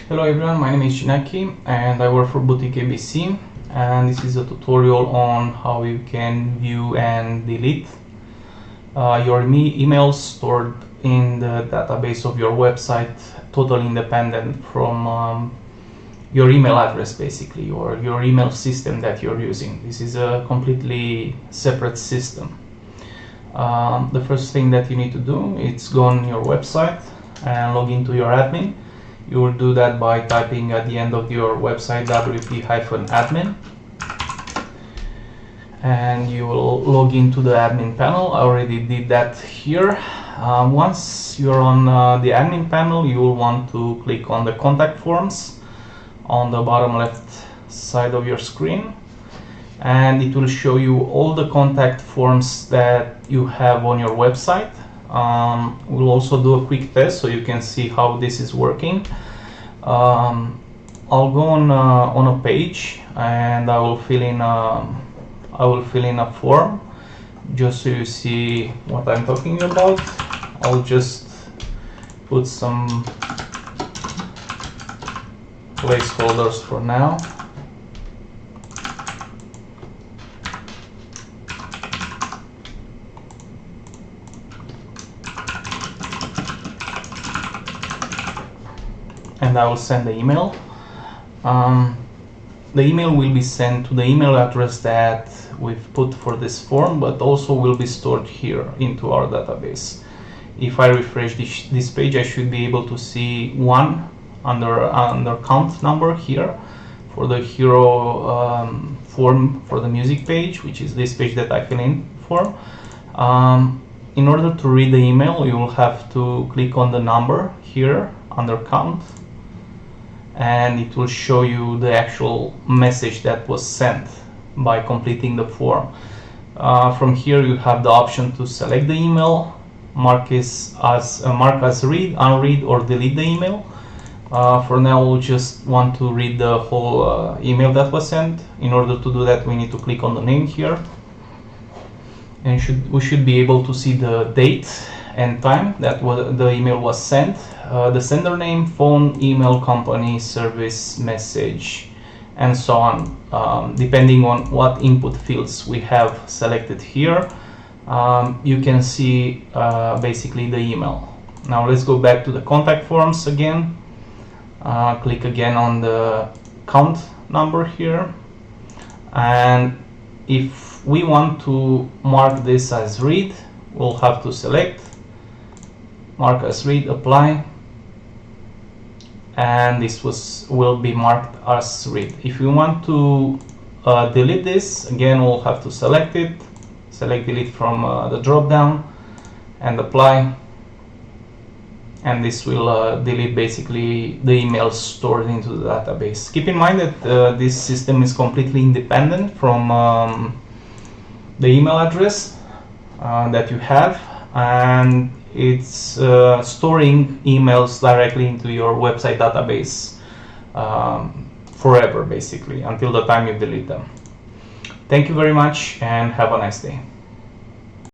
Hello everyone, my name is Jinaki and I work for BoutiqueABC, and this is a tutorial on how you can view and delete your emails stored in the database of your website, totally independent from your email address basically, or your email system that you're using. This is a completely separate system. The first thing that you need to do is go on your website and log into your admin. You will do that by typing at the end of your website wp-admin, and you will log into the admin panel. I already did that here. Once you're on the admin panel, you will want to click on the contact forms on the bottom left side of your screen, and it will show you all the contact forms that you have on your website. We'll also do a quick test so you can see how this is working. I'll go on a page and I will fill in a form just so you see what I'm talking about. I'll just put some placeholders for now. And I will send the email. The email will be sent to the email address that we've put for this form, but also will be stored here into our database. If I refresh this page, I should be able to see one under count number here for the hero form for the music page, which is this page that I fill in for. In order to read the email, you will have to click on the number here under count, and it will show you the actual message that was sent by completing the form. From here you have the option to select the email, mark as read, unread, or delete the email. For now we'll just want to read the whole email that was sent. In order to do that, we need to click on the name here, and we should be able to see the date and time that the email was sent, the sender name, phone, email, company, service, message, and so on. Depending on what input fields we have selected here, you can see basically the email. Now let's go back to the contact forms again. Click again on the count number here, and if we want to mark this as read, we'll have to select mark as read, apply, and this will be marked as read. If you want to delete this, again we'll have to select it, select delete from the drop down, and apply, and this will delete basically the emails stored into the database. Keep in mind that this system is completely independent from the email address that you have, and it's storing emails directly into your website database forever, basically, until the time you delete them. Thank you very much and have a nice day.